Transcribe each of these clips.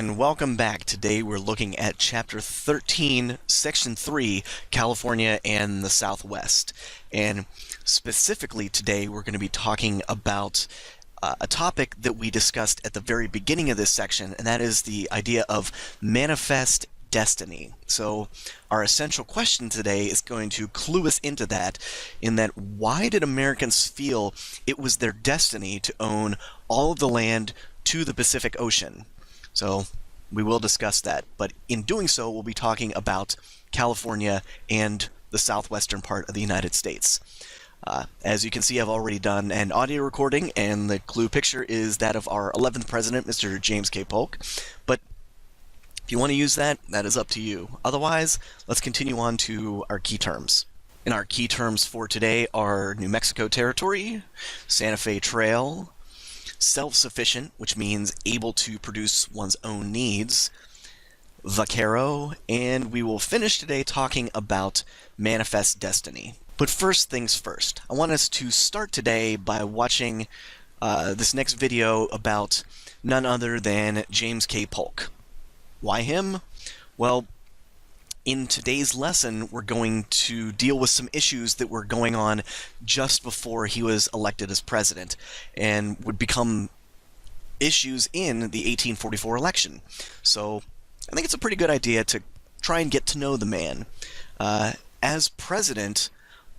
and welcome back. Today we're looking at Chapter 13, Section 3, California and the Southwest. And specifically today we're going to be talking about a topic that we discussed at the very beginning of this section, and that is the idea of manifest destiny. So our essential question today is going to clue us into that, in that why did Americans feel it was their destiny to own all of the land to the Pacific Ocean? So we will discuss that, but in doing so we'll be talking about California and the southwestern part of the United States. As you can see, I've already done an audio recording, and the clue picture is that of our 11th president, Mr. James K. Polk. But if you want to use that, that is up to you. Otherwise, let's continue on to our key terms. And our key terms for today are New Mexico Territory, Santa Fe Trail, self-sufficient, which means able to produce one's own needs, vaquero, and we will finish today talking about manifest destiny. But first things first, I want us to start today by watching this next video about none other than James K. Polk. Why him? Well, in today's lesson, we're going to deal with some issues that were going on just before he was elected as president, and would become issues in the 1844 election. So I think it's a pretty good idea to try and get to know the man. As president,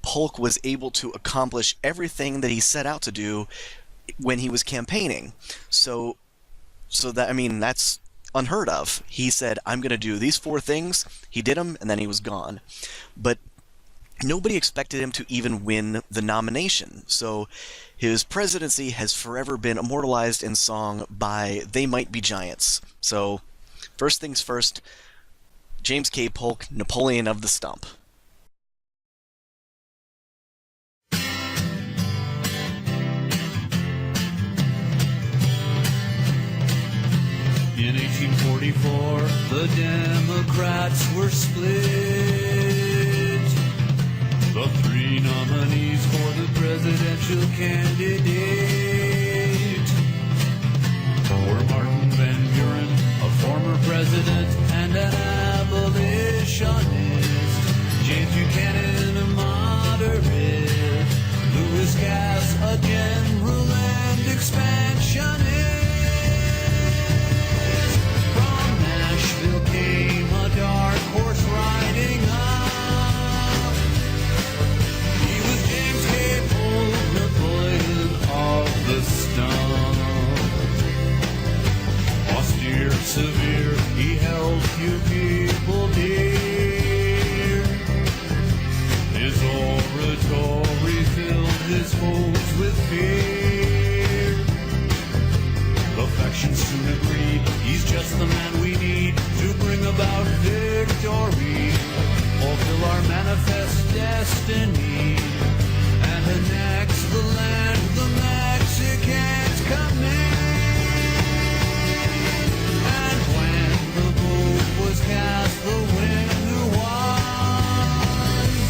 Polk was able to accomplish everything that he set out to do when he was campaigning. So that, I mean, that's unheard of. He said, I'm going to do these 4 things. He did them, and then he was gone. But nobody expected him to even win the nomination. So his presidency has forever been immortalized in song by They Might Be Giants. So first things first, James K. Polk, Napoleon of the Stump. In 1844, the Democrats were split. The 3 nominees for the presidential candidate were Martin Van Buren, a former president and an abolitionist, James Buchanan, a moderate, Lewis Cass, a general and expansionist. Came a dark horse riding up. He was James K. Polk, Napoleon of the Stump. Austere, severe, he held few people dear. His oratory filled his foes with fear. The factions soon agreed, he's just the man we need to bring about victory, fulfill our manifest destiny, and annex the land the Mexicans command. And when the vote was cast, the winner was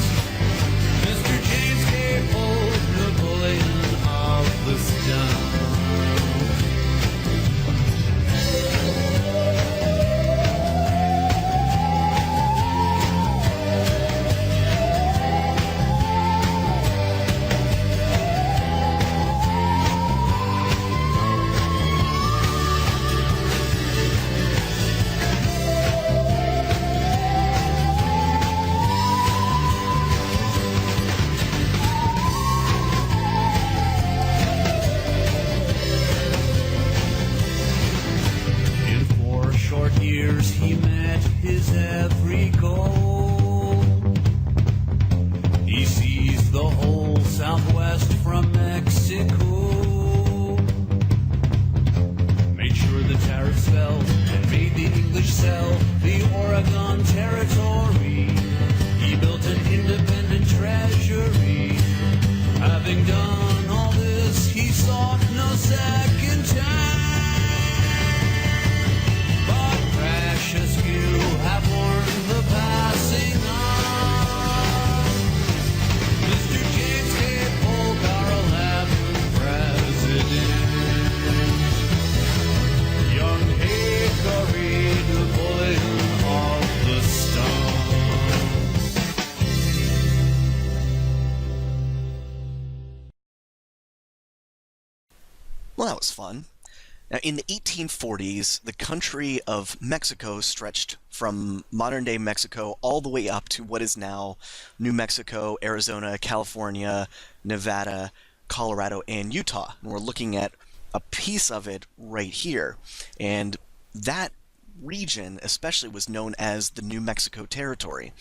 Mr. James K. Polk, Napoleon of the Stump. Years he met his every goal. He seized the whole Southwest from Mexico, made sure the tariffs fell, and made the English sell the Oregon Territory. He built an independent treasury. Having done all this, he sought no second time. You have warned the passing on Mr. James K. Polk, our 11th president. Young Hickory Well, that was fun. Now, in the 1840s, the country of Mexico stretched from modern-day Mexico all the way up to what is now New Mexico, Arizona, California, Nevada, Colorado, and Utah. And we're looking at a piece of it right here. And that region especially was known as the New Mexico Territory.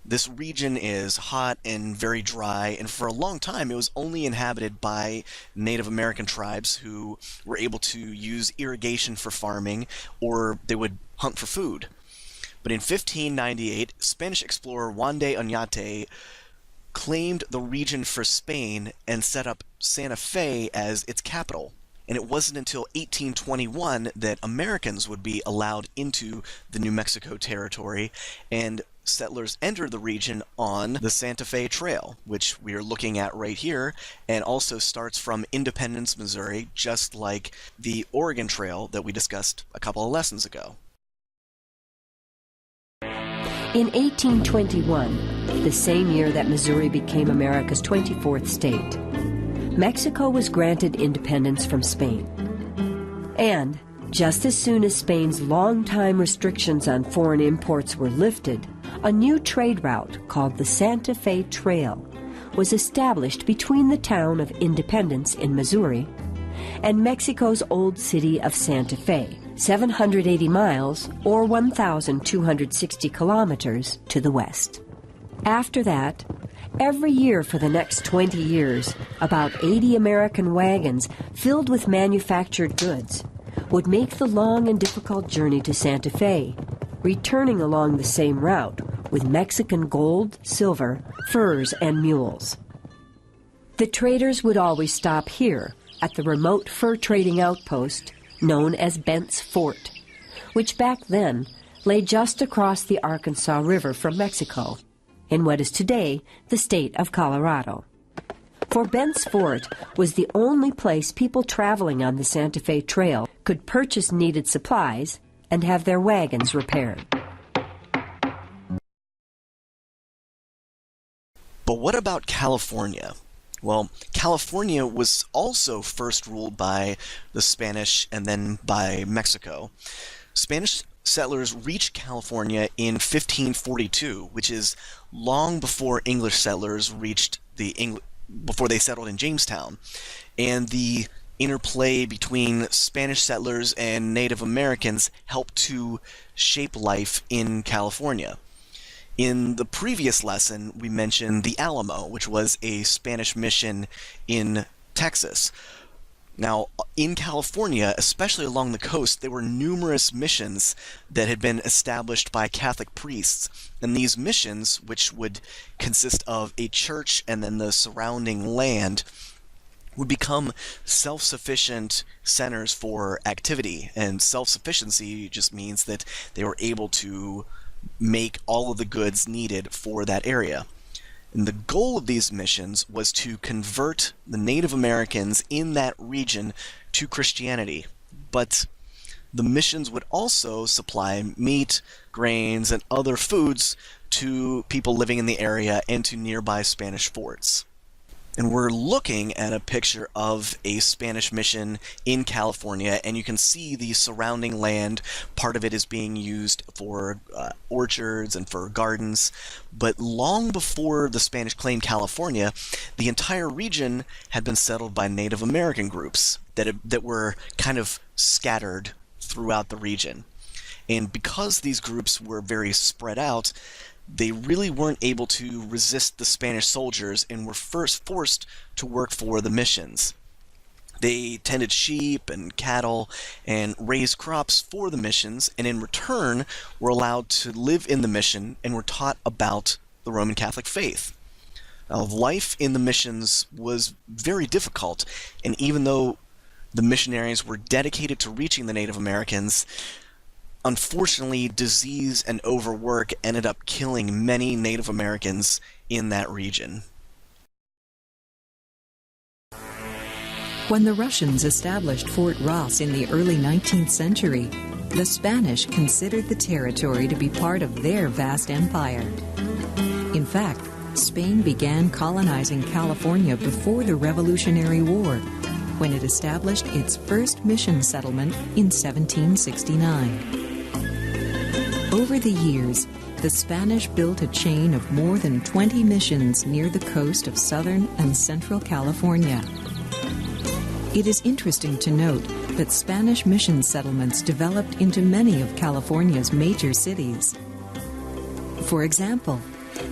This region is hot and very dry, and for a long time it was only inhabited by Native American tribes who were able to use irrigation for farming, or they would hunt for food. But in 1598, Spanish explorer Juan de Oñate claimed the region for Spain and set up Santa Fe as its capital. And it wasn't until 1821 that Americans would be allowed into the New Mexico Territory, and settlers entered the region on the Santa Fe Trail, which we are looking at right here, and also starts from Independence, Missouri, just like the Oregon Trail that we discussed a couple of lessons ago. In 1821, the same year that Missouri became America's 24th state, Mexico was granted independence from Spain. And just as soon as Spain's long-time restrictions on foreign imports were lifted, a new trade route called the Santa Fe Trail was established between the town of Independence in Missouri and Mexico's old city of Santa Fe, 780 miles or 1,260 kilometers to the west. After that, every year for the next 20 years, about 80 American wagons filled with manufactured goods would make the long and difficult journey to Santa Fe, returning along the same route with Mexican gold, silver, furs, and mules. The traders would always stop here at the remote fur trading outpost known as Bent's Fort, which back then lay just across the Arkansas River from Mexico, in what is today the state of Colorado. For Bent's Fort was the only place people traveling on the Santa Fe Trail could purchase needed supplies and have their wagons repaired. But what about California? Well, California was also first ruled by the Spanish and then by Mexico. Spanish settlers reached California in 1542, which is long before English settlers reached before they settled in Jamestown. And the interplay between Spanish settlers and Native Americans helped to shape life in California. In the previous lesson, we mentioned the Alamo, which was a Spanish mission in Texas. Now, in California, especially along the coast, there were numerous missions that had been established by Catholic priests. And these missions, which would consist of a church and then the surrounding land, would become self-sufficient centers for activity. And self-sufficiency just means that they were able to make all of the goods needed for that area. And the goal of these missions was to convert the Native Americans in that region to Christianity. But the missions would also supply meat, grains, and other foods to people living in the area and to nearby Spanish forts. And we're looking at a picture of a Spanish mission in California, and you can see the surrounding land. Part of it is being used for orchards and for gardens. But long before the Spanish claimed California, the entire region had been settled by Native American groups that were kind of scattered throughout the region. And because these groups were very spread out, they really weren't able to resist the Spanish soldiers and were first forced to work for the missions. They tended sheep and cattle and raised crops for the missions, and in return were allowed to live in the mission and were taught about the Roman Catholic faith. Now, life in the missions was very difficult, and even though the missionaries were dedicated to reaching the Native Americans, unfortunately, disease and overwork ended up killing many Native Americans in that region. When the Russians established Fort Ross in the early 19th century, the Spanish considered the territory to be part of their vast empire. In fact, Spain began colonizing California before the Revolutionary War, when it established its first mission settlement in 1769. Over the years, the Spanish built a chain of more than 20 missions near the coast of southern and central California. It is interesting to note that Spanish mission settlements developed into many of California's major cities. For example,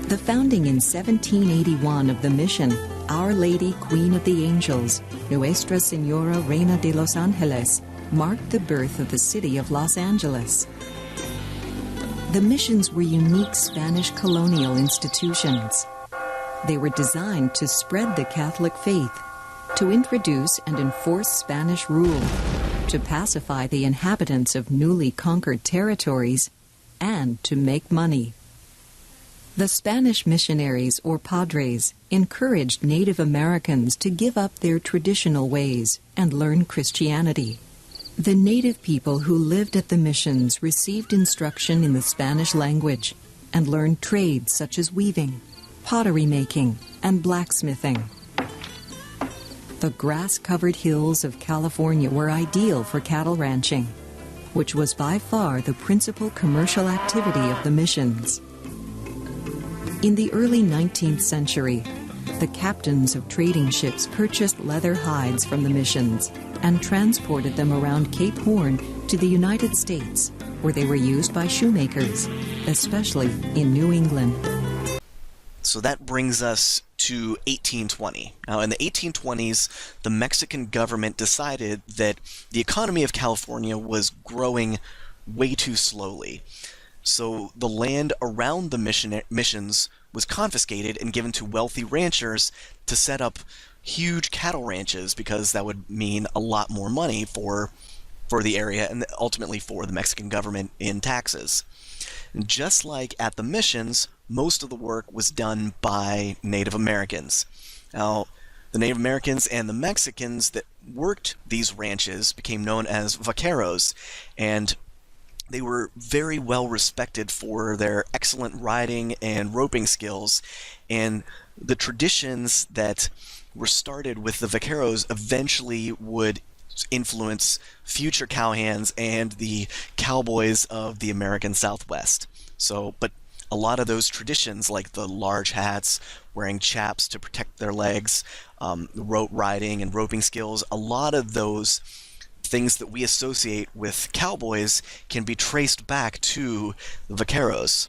the founding in 1781 of the mission Our Lady Queen of the Angels, Nuestra Señora Reina de los Ángeles, marked the birth of the city of Los Angeles. The missions were unique Spanish colonial institutions. They were designed to spread the Catholic faith, to introduce and enforce Spanish rule, to pacify the inhabitants of newly conquered territories, and to make money. The Spanish missionaries, or padres, encouraged Native Americans to give up their traditional ways and learn Christianity. The native people who lived at the missions received instruction in the Spanish language and learned trades such as weaving, pottery making, and blacksmithing. The grass-covered hills of California were ideal for cattle ranching, which was by far the principal commercial activity of the missions. In the early 19th century, the captains of trading ships purchased leather hides from the missions and transported them around Cape Horn to the United States, where they were used by shoemakers, especially in New England. So that brings us to 1820. Now, in the 1820s, the Mexican government decided that the economy of California was growing way too slowly. So the land around the missions was confiscated and given to wealthy ranchers to set up huge cattle ranches, because that would mean a lot more money for the area and ultimately for the Mexican government in taxes. And just like at the missions, most of the work was done by Native Americans. Now, the Native Americans and the Mexicans that worked these ranches became known as vaqueros, and they were very well respected for their excellent riding and roping skills, and the traditions that were started with the vaqueros eventually would influence future cowhands and the cowboys of the American Southwest. But a lot of those traditions, like the large hats, wearing chaps to protect their legs, rope riding and roping skills, a lot of those things that we associate with cowboys can be traced back to the vaqueros.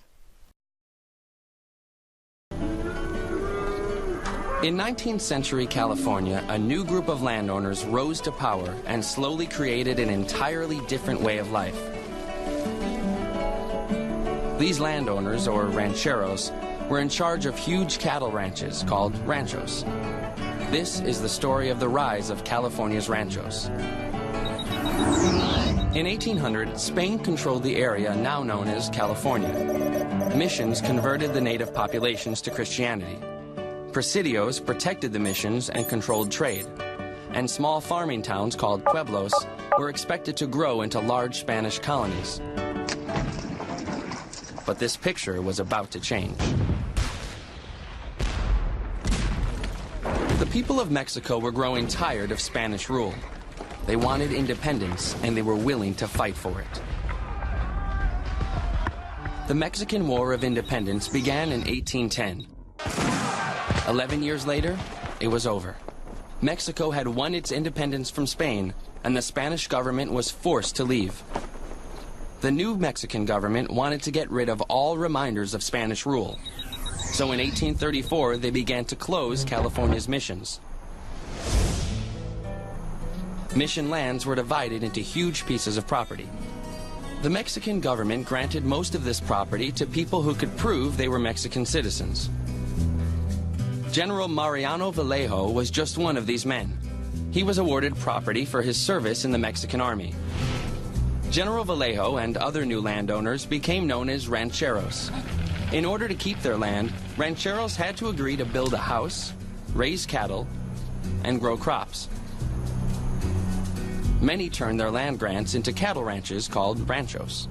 In 19th century California, a new group of landowners rose to power and slowly created an entirely different way of life. These landowners, or rancheros, were in charge of huge cattle ranches called ranchos. This is the story of the rise of California's ranchos. In 1800, Spain controlled the area now known as California. Missions converted the native populations to Christianity. Presidios protected the missions and controlled trade, and small farming towns called pueblos were expected to grow into large Spanish colonies. But this picture was about to change. The people of Mexico were growing tired of Spanish rule. They wanted independence, and they were willing to fight for it. The Mexican War of Independence began in 1810. 11 years later, it was over. Mexico had won its independence from Spain, and the Spanish government was forced to leave. The new Mexican government wanted to get rid of all reminders of Spanish rule. So in 1834, they began to close California's missions. Mission lands were divided into huge pieces of property. The Mexican government granted most of this property to people who could prove they were Mexican citizens. General Mariano Vallejo was just one of these men. He was awarded property for his service in the Mexican army. General Vallejo and other new landowners became known as rancheros. In order to keep their land, rancheros had to agree to build a house, raise cattle, and grow crops. Many turned their land grants into cattle ranches called ranchos.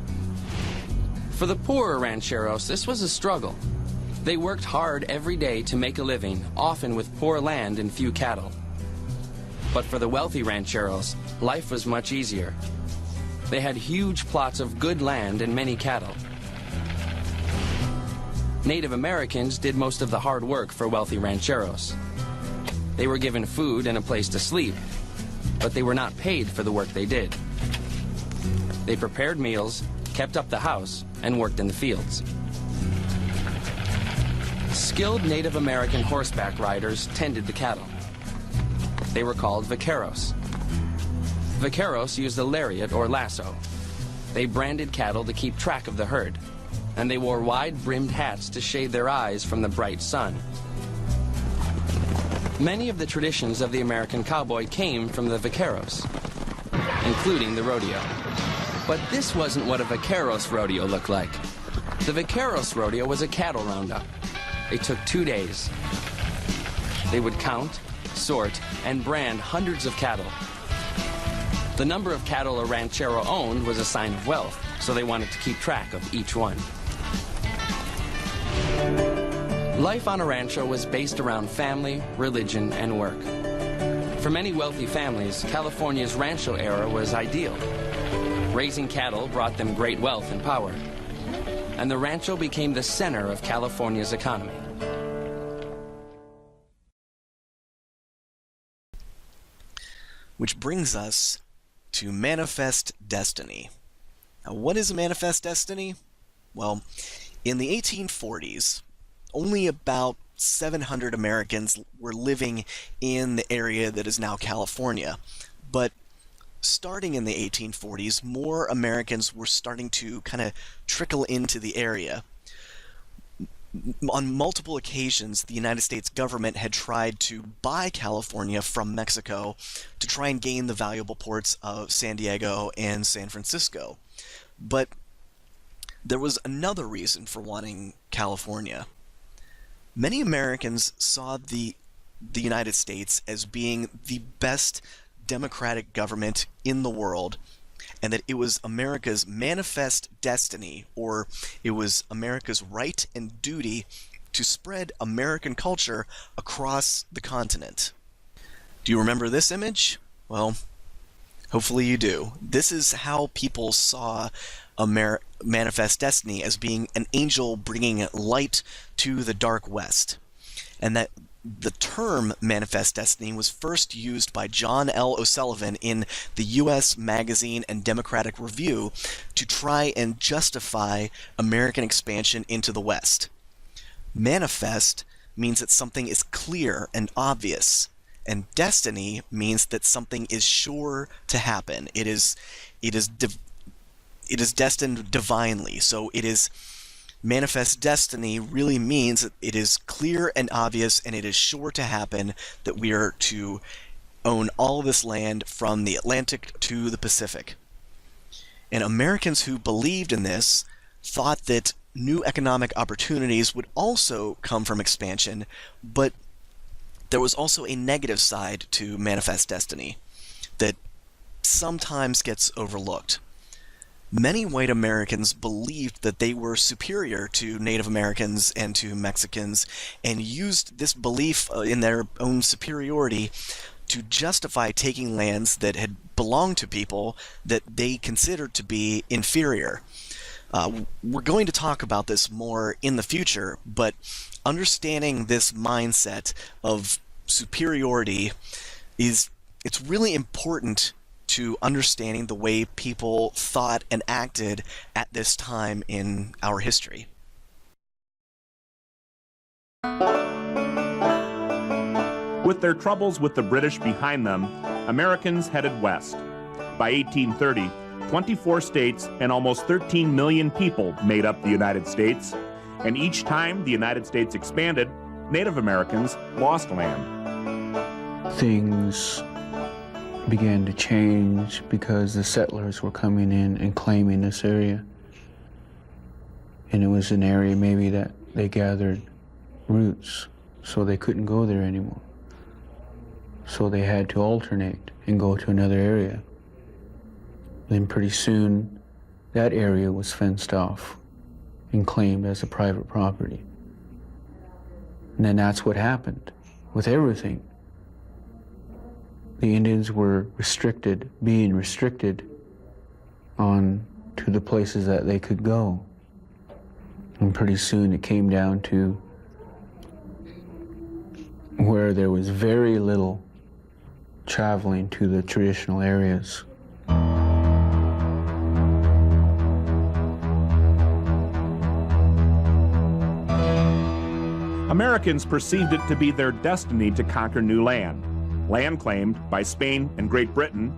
For the poorer rancheros, this was a struggle. They worked hard every day to make a living, often with poor land and few cattle. But for the wealthy rancheros, life was much easier. They had huge plots of good land and many cattle. Native Americans did most of the hard work for wealthy rancheros. They were given food and a place to sleep, but they were not paid for the work they did. They prepared meals, kept up the house, and worked in the fields. Skilled Native American horseback riders tended the cattle. They were called vaqueros. Vaqueros used a lariat or lasso. They branded cattle to keep track of the herd, and they wore wide-brimmed hats to shade their eyes from the bright sun. Many of the traditions of the American cowboy came from the vaqueros, including the rodeo. But this wasn't what a vaqueros rodeo looked like. The vaqueros rodeo was a cattle roundup. It took 2 days. They would count, sort, and brand hundreds of cattle. The number of cattle a ranchero owned was a sign of wealth, so they wanted to keep track of each one. Life on a rancho was based around family, religion, and work. For many wealthy families, California's rancho era was ideal. Raising cattle brought them great wealth and power, and the rancho became the center of California's economy. Which brings us to Manifest Destiny. Now, what is a Manifest Destiny? Well, in the 1840s, only about 700 Americans were living in the area that is now California. But starting in the 1840s, more Americans were starting to kind of trickle into the area. On multiple occasions, the United States government had tried to buy California from Mexico to try and gain the valuable ports of San Diego and San Francisco. But there was another reason for wanting California. Many Americans saw the United States as being the best democratic government in the world, and that it was America's manifest destiny, or it was America's right and duty to spread American culture across the continent. Do you remember this image? Well, hopefully you do. This is how people saw Manifest Destiny, as being an angel bringing light to the dark west. And that the term Manifest Destiny was first used by John L. O'Sullivan in the U.S. Magazine and Democratic Review to try and justify American expansion into the West. Manifest means that something is clear and obvious, and destiny means that something is sure to happen. It is destined divinely. So it is manifest destiny really means that it is clear and obvious, and it is sure to happen that we are to own all this land from the Atlantic to the Pacific. And Americans who believed in this thought that new economic opportunities would also come from expansion, but there was also a negative side to manifest destiny that sometimes gets overlooked. Many white Americans believed that they were superior to Native Americans and to Mexicans, and used this belief in their own superiority to justify taking lands that had belonged to people that they considered to be inferior. We're going to talk about this more in the future, but understanding this mindset of superiority it's really important to understanding the way people thought and acted at this time in our history. With their troubles with the British behind them, Americans headed west. By 1830, 24 states and almost 13 million people made up the United States, and each time the United States expanded, Native Americans lost land. Things began to change because the settlers were coming in and claiming this area. And it was an area maybe that they gathered roots, so they couldn't go there anymore. So they had to alternate and go to another area. Then pretty soon, that area was fenced off and claimed as a private property. And then that's what happened with everything. the Indians were being restricted on to the places that they could go. And pretty soon it came down to where there was very little traveling to the traditional areas. Americans perceived it to be their destiny to conquer new land. Land claimed by Spain and Great Britain,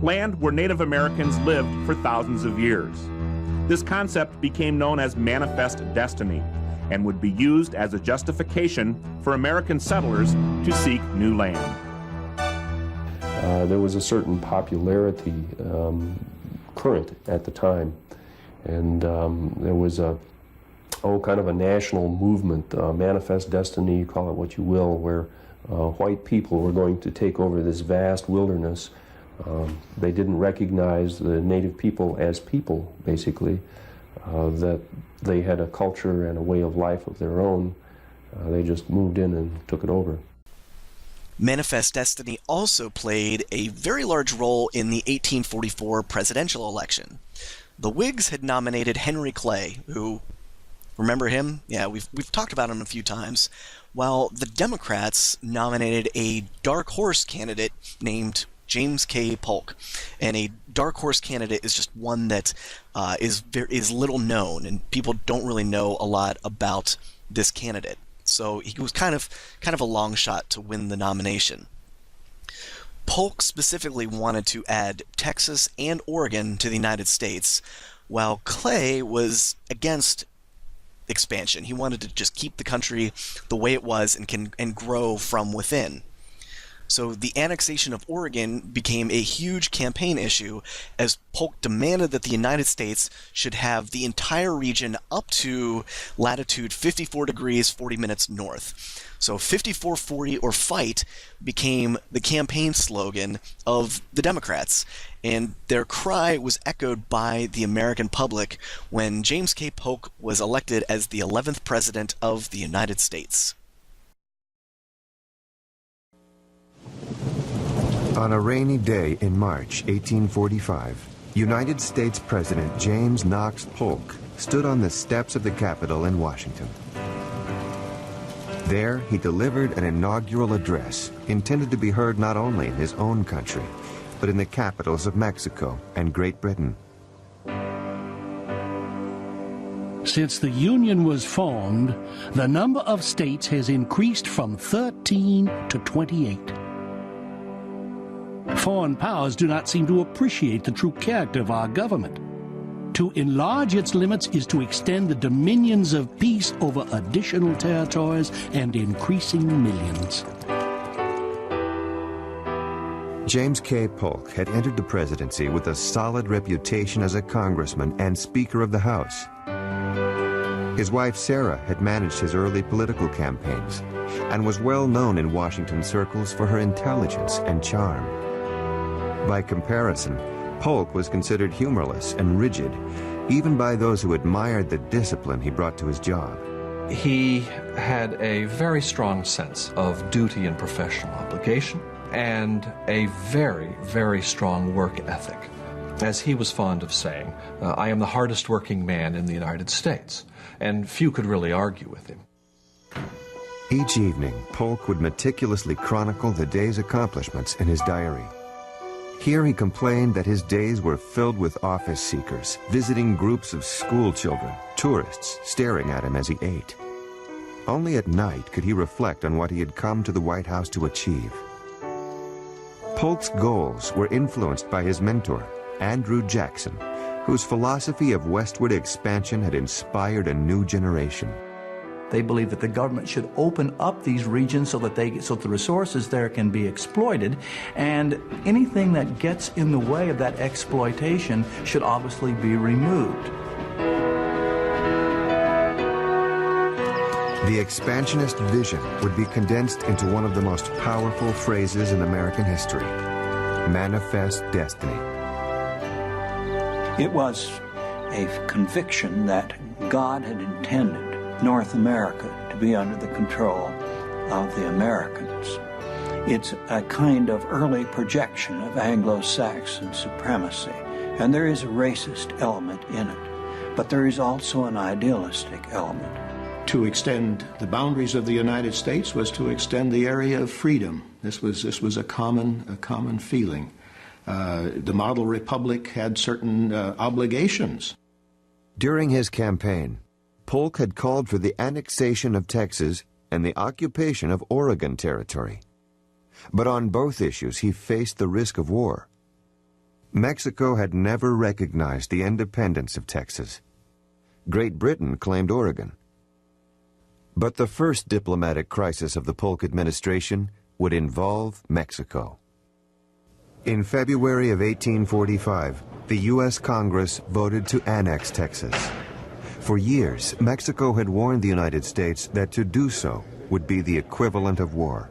land where Native Americans lived for thousands of years. This concept became known as manifest destiny and would be used as a justification for American settlers to seek new land. There was a certain popularity current at the time, and there was kind of a national movement, manifest destiny, call it what you will, where white people were going to take over this vast wilderness. They didn't recognize the native people as people, basically, that they had a culture and a way of life of their own. They just moved in and took it over. Manifest destiny also played a very large role in the 1844 presidential election. The Whigs had nominated Henry Clay, who, remember him? Yeah, we've talked about him a few times. While the Democrats nominated a dark horse candidate named James K. Polk. And a dark horse candidate is just one that is little known, and people don't really know a lot about this candidate. So he was kind of a long shot to win the nomination. Polk specifically wanted to add Texas and Oregon to the United States, while Clay was against expansion. He wanted to just keep the country the way it was and grow from within. So the annexation of Oregon became a huge campaign issue as Polk demanded that the United States should have the entire region up to latitude 54 degrees 40 minutes north. So 5440 or fight became the campaign slogan of the Democrats, and their cry was echoed by the American public when James K. Polk was elected as the 11th President of the United States. On a rainy day in March 1845, United States President James Knox Polk stood on the steps of the Capitol in Washington. There, he delivered an inaugural address intended to be heard not only in his own country, but in the capitals of Mexico and Great Britain. Since the Union was formed, the number of states has increased from 13 to 28. Foreign powers do not seem to appreciate the true character of our government. To enlarge its limits is to extend the dominions of peace over additional territories and increasing millions. James K. Polk had entered the presidency with a solid reputation as a congressman and Speaker of the House. His wife Sarah had managed his early political campaigns and was well known in Washington circles for her intelligence and charm. By comparison, Polk was considered humorless and rigid, even by those who admired the discipline he brought to his job. He had a very strong sense of duty and professional obligation, and a very, very strong work ethic. As he was fond of saying, I am the hardest working man in the United States, and few could really argue with him. Each evening, Polk would meticulously chronicle the day's accomplishments in his diary. Here he complained that his days were filled with office seekers, visiting groups of school children, tourists staring at him as he ate. Only at night could he reflect on what he had come to the White House to achieve. Polk's goals were influenced by his mentor, Andrew Jackson, whose philosophy of westward expansion had inspired a new generation. They believe that the government should open up these regions so that the resources there can be exploited, and anything that gets in the way of that exploitation should obviously be removed. The expansionist vision would be condensed into one of the most powerful phrases in American history: manifest destiny. It was a conviction that God had intended North America to be under the control of the Americans. It's a kind of early projection of Anglo-Saxon supremacy, and there is a racist element in it, but there is also an idealistic element. To extend the boundaries of the United States was to extend the area of freedom. This was a common feeling. The model republic had certain obligations. During his campaign, Polk had called for the annexation of Texas and the occupation of Oregon Territory. But on both issues, he faced the risk of war. Mexico had never recognized the independence of Texas. Great Britain claimed Oregon. But the first diplomatic crisis of the Polk administration would involve Mexico. In February of 1845, the U.S. Congress voted to annex Texas. For years, Mexico had warned the United States that to do so would be the equivalent of war.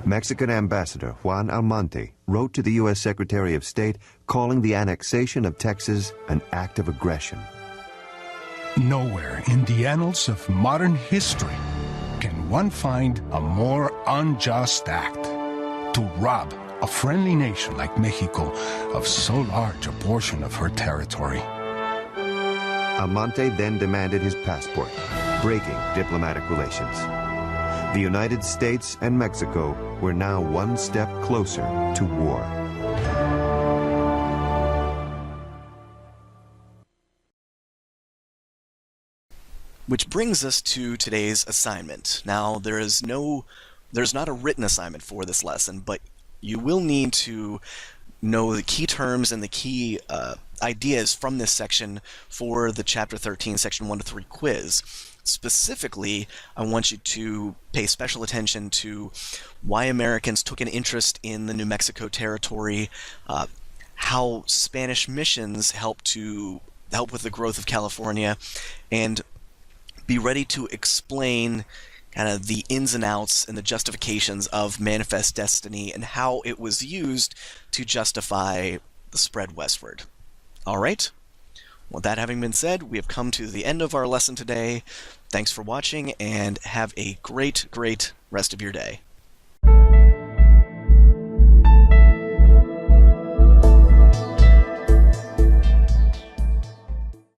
Mexican Ambassador Juan Almonte wrote to the U.S. Secretary of State calling the annexation of Texas an act of aggression. Nowhere in the annals of modern history can one find a more unjust act. To rob a friendly nation like Mexico of so large a portion of her territory. Almonte then demanded his passport, breaking diplomatic relations. The United States and Mexico were now one step closer to war. Which brings us to today's assignment. Now, there's not a written assignment for this lesson, but you will need to know the key terms and the key ideas from this section for the Chapter 13, Section 1 to 3 quiz. Specifically, I want you to pay special attention to why Americans took an interest in the New Mexico territory, how Spanish missions help with the growth of California, and be ready to explain kind of the ins and outs and the justifications of Manifest Destiny and how it was used to justify the spread westward. All right? Well, that having been said, we have come to the end of our lesson today. Thanks for watching, and have a great, great rest of your day.